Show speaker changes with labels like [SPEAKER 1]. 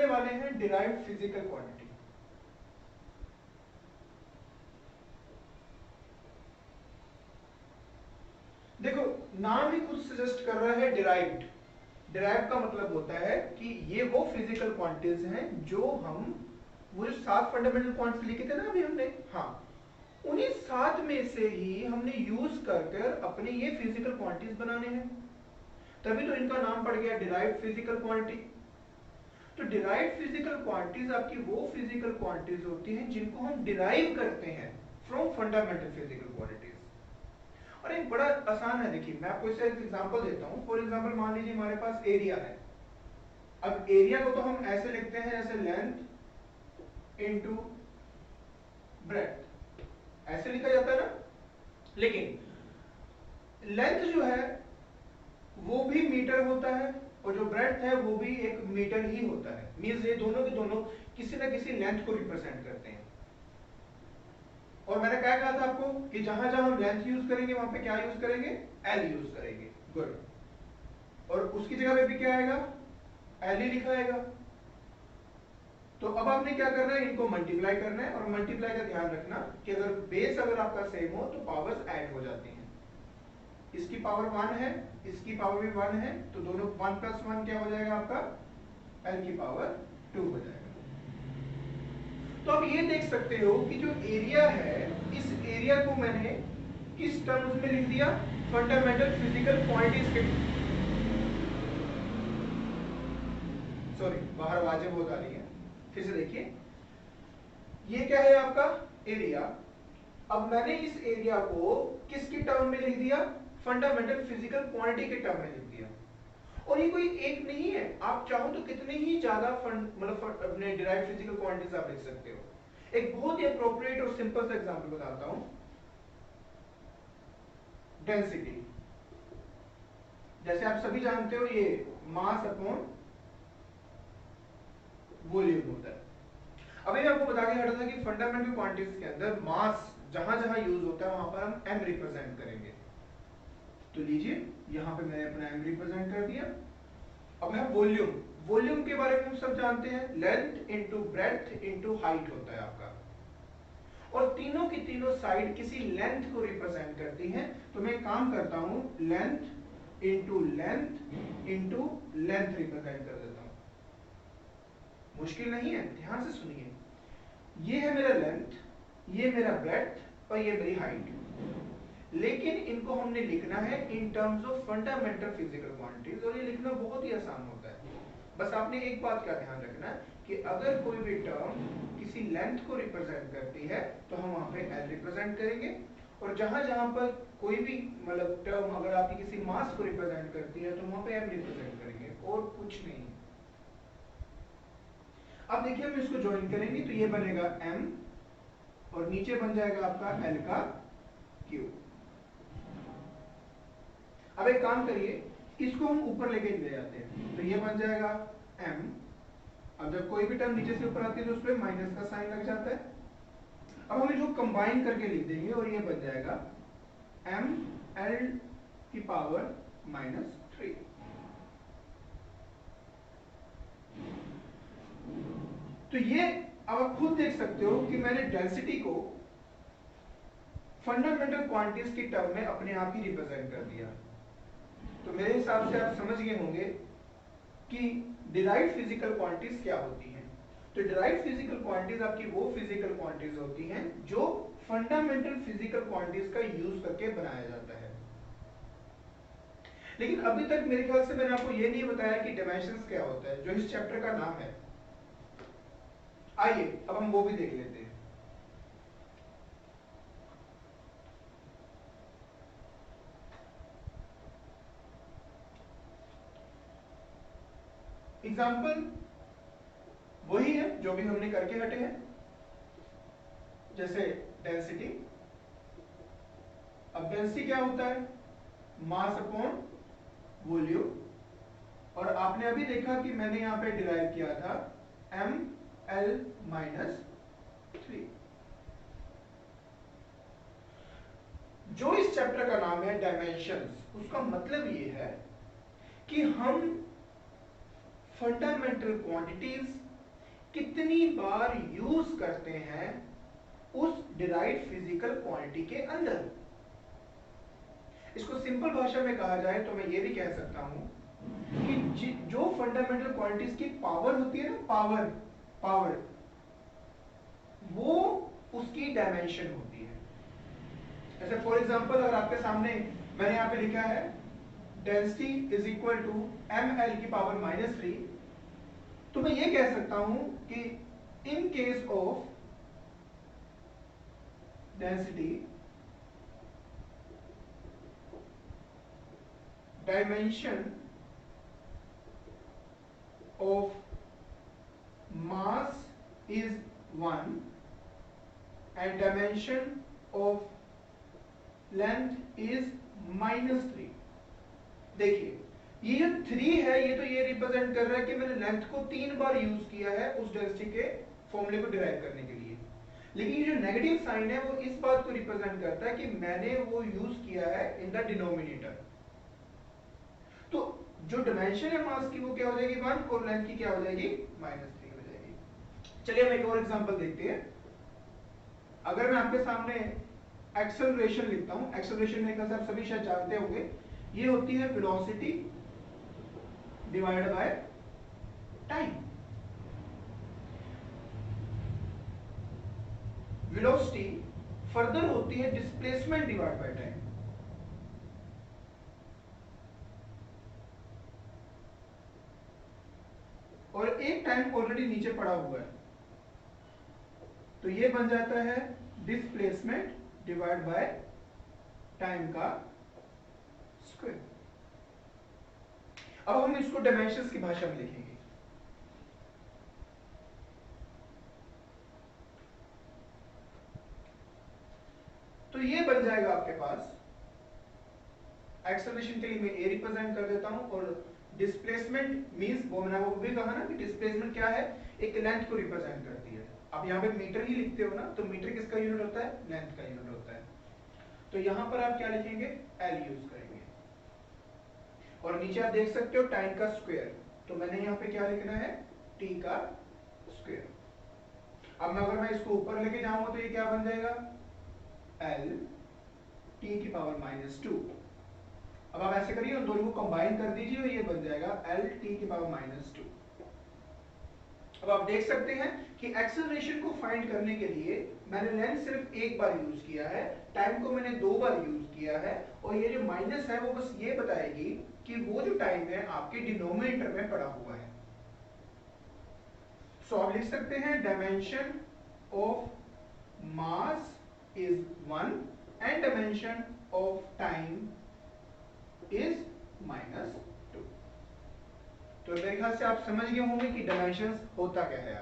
[SPEAKER 1] करने वाले हैं डिराइव्ड फिजिकल क्वांटिटी। देखो नाम ही खुद सजेस्ट कर रहा है डिराइव्ड। डिराइव का मतलब होता है कि ये वो फिजिकल क्वांटिटीज हैं जो हम वो 7 फंडामेंटल क्वांटिटीज लिखे थे ना अभी हमने, हाँ उन्हीं 7 में से ही हमने यूज कर अपने ये फिजिकल क्वांटिटीज बनाने हैं, तभी तो इनका नाम पड़ गया डिराइव्ड फिजिकल क्वांटिटी। तो डिराइव्ड फिजिकल क्वांटिटीज आपकी वो फिजिकल क्वांटिटीज होती हैं जिनको हम डिराइव करते हैं फ्रॉम फंडामेंटल फिजिकल क्वांटिटीज। और एक बड़ा आसान है, देखिए मैं आपको इससे एक एग्जांपल देता हूं। फॉर एग्जांपल मान लीजिए हमारे पास एरिया है। अब एरिया को तो हम ऐसे लिखते हैं जैसे लेंथ इनटू ब्रेड्थ, ऐसे लिखा जाता है ना, लेकिन लेंथ जो है वो भी मीटर होता है और जो ब्रेड्थ है वो भी एक मीटर ही होता है। मींस ये दोनों के दोनों किसी ना किसी लेंथ को रिप्रेजेंट करते हैं। और मैंने क्या कहा था आपको कि जहां जहां हम लेंथ यूज करेंगे वहां पे क्या यूज करेंगे, एल यूज करेंगे। गुड। और उसकी जगह पे भी क्या आएगा, एल ही लिखा आएगा। तो अब आपने क्या करना है, इनको मल्टीप्लाई करना है। और मल्टीप्लाई का ध्यान रखना कि अगर बेस अगर आपका सेम हो तो पावर्स ऐड हो जाती हैं। इसकी पावर 1 है, इसकी पावर भी 1 है, तो दोनों 1 + 1 क्या हो जाएगा आपका, एल की पावर 2 हो जाएगा। तो आप ये देख सकते हो कि जो एरिया है, इस एरिया को मैंने किस टर्म्स में लिख दिया, फंडामेंटल फिजिकल क्वांटिटीज के। सॉरी बाहर आवाजें बहुत आ रही है, फिर से देखिए। ये क्या है आपका एरिया। अब मैंने इस एरिया को किसके टर्म में लिख दिया, फंडामेंटल फिजिकल क्वांटिटी के टर्म में लिख दिया। और ये कोई एक नहीं है, आप चाहो तो कितने ही ज्यादा मतलब अपने डिराइव्ड फिजिकल क्वांटिटीज आप लिख सकते हो। एक बहुत ही अप्रोप्रिएट और सिंपल सा एग्जांपल बताता हूं। डेंसिटी, जैसे आप सभी जानते हो ये मास अपॉन वॉल्यूम होता है। अभी मैं आपको बता के हटा था कि फंडामेंटल क्वांटिटीज के अंदर मास जहां जहां यूज होता है वहां पर हम m रिप्रेजेंट करेंगे। तो लीजिए यहां पे मैंने अपना m रिप्रेजेंट कर दिया। अब है वॉल्यूम। वॉल्यूम के बारे में हम सब जानते हैं, length into breadth into height होता है आपका। और तीनों की तीनों साइड किसी लेंथ को रिप्रेजेंट करती हैं। तो मैं काम करता हूं, length into length into length represent कर देता हूं। मुश्किल नहीं है, ध्यान से सुनिए। ये है मेरा लेंथ, ये मेरा ब्रेड्थ और ये मेरी हाइट। लेकिन इनको हमने लिखना है in terms of fundamental physical quantities, और ये लिखना बहुत ही आसान होता है। बस आपने एक बात का ध्यान रखना है कि अगर कोई भी टर्म किसी लेंथ को रिप्रेजेंट करती है तो हम वहां पे एल रिप्रेजेंट करेंगे। और जहां जहां पर कोई भी मतलब टर्म अगर आपकी किसी मास को रिप्रेजेंट करती है तो वहां पे एम रिप्रेजेंट करेंगे, और कुछ नहीं। अब देखिए हम इसको ज्वाइन करेंगे तो ये बनेगा m और नीचे बन जाएगा आपका l का क्यूब। अब एक काम करिए, इसको हम ऊपर लेके ले जाते हैं तो ये बन जाएगा m। अब जब कोई भी टर्म नीचे से ऊपर आती है तो उसमें माइनस का साइन लग जाता है। अब हम इसको कंबाइन करके लिख देंगे और ये बन जाएगा m l की पावर -3। तो ये अब आप खुद देख सकते हो कि मैंने डेंसिटी को फंडामेंटल क्वांटिटीज की टर्म में अपने आप ही रिप्रेजेंट कर दिया। तो मेरे हिसाब से आप समझ गए होंगे कि डिराइव्ड फिजिकल क्वांटिटीज क्या होती हैं। तो डिराइव्ड फिजिकल क्वांटिटीज आपकी वो फिजिकल क्वांटिटीज होती हैं जो फंडामेंटल फिजिकल क्वांटिटीज का यूज करके बनाया जाता है। लेकिन अभी तक मेरे ख्याल से मैंने आपको ये नहीं बताया कि डायमेंशंस क्या होता है, जो इस चैप्टर का नाम है। आइए अब हम वो भी देख लेते हैं। एग्जाम्पल वही है जो भी हमने करके हटे हैं, जैसे डेंसिटी। अब डेंसिटी क्या होता है, मास अपॉन वॉल्यूम। और आपने अभी देखा कि मैंने यहां पे डिराइव किया था ml-3। जो इस चैप्टर का नाम है डायमेंशंस, उसका मतलब ये है कि हम फंडामेंटल क्वांटिटीज कितनी बार यूज करते हैं उस डिराइव्ड फिजिकल क्वांटिटी के अंदर। इसको सिंपल भाषा में कहा जाए तो मैं ये भी कह सकता हूं कि जो फंडामेंटल क्वांटिटीज की पावर होती है ना, पावर पावर वो उसकी डायमेंशन होती है। जैसे फॉर एग्जांपल अगर आपके सामने मैंने यहां पे लिखा है density is equal to ml की पावर -3, तो मैं ये कह सकता हूं कि in case of density dimension of mass is 1 and dimension of length is -3। देखिए ये जो 3 है ये तो ये रिप्रेजेंट कर रहा है कि मैंने लेंथ को 3 बार यूज किया है उस डेंसिटी के फॉर्मूले को डिराइव करने के लिए। लेकिन ये जो नेगेटिव साइन है वो इस बात को रिप्रेजेंट करता है कि मैंने वो यूज किया है इन द डिनोमिनेटर। तो जो डायमेंशन है मास की वो क्या हो जाएगी 1 और लेंथ की क्या हो जाएगी -3 हो जाएगी। चलिए हम एक और एग्जांपल देखते हैं। अगर मैं आपके सामने एक्सेलरेशन लिखता हूं, एक्सेलरेशन में आप सभी शायद जानते होंगे, ये होती है velocity divided by time. Velocity further होती है डिस्प्लेसमेंट डिवाइड बाय टाइम। और एक टाइम ऑलरेडी नीचे पड़ा हुआ है, तो ये बन जाता है डिस्प्लेसमेंट डिवाइड बाय टाइम का स्क्वायर। अब हम इसको डायमेंशंस की भाषा में लिखेंगे। तो ये बन जाएगा आपके पास, एक्सेलरेशन के लिए मैं ए रिप्रेजेंट कर देता हूं और डिस्प्लेसमेंट मींस वो मैंने वो भी कहा ना कि डिस्प्लेसमेंट क्या है, एक लेंथ को रिप्रेजेंट करती है। आप यहाँ पे मीटर ही लिखते हो ना, तो मीटर किसका यूनिट होता है, लेंथ का यूनिट होता है। तो यहां पर आप क्या लिखेंगे, एल यूज करेंगे। और नीचे आप देख सकते हो टाइम का स्क्वायर, तो मैंने यहाँ पे क्या लिखना है, टी का स्क्वायर। अब अगर मैं इसको ऊपर लेके जाऊंगा तो ये क्या बन जाएगा, एल टी की पावर -2। अब आप ऐसे करिए उन दोनों को कंबाइन कर दीजिए और ये बन जाएगा एल टी की पावर -2। अब आप देख सकते हैं कि एक्सेलरेशन को फाइंड करने के लिए मैंने लेंथ सिर्फ एक बार यूज किया है, टाइम को मैंने 2 बार यूज किया है, और ये जो माइनस है वो बस ये बताएगी कि वो जो टाइम है आपके डिनोमिनेटर में पड़ा हुआ है। सो आप लिख सकते हैं dimension of mass is 1 and dimension of time is -2। तो मेरे ख्याल से आप समझ गए होंगे कि डायमेंशंस होता क्या है।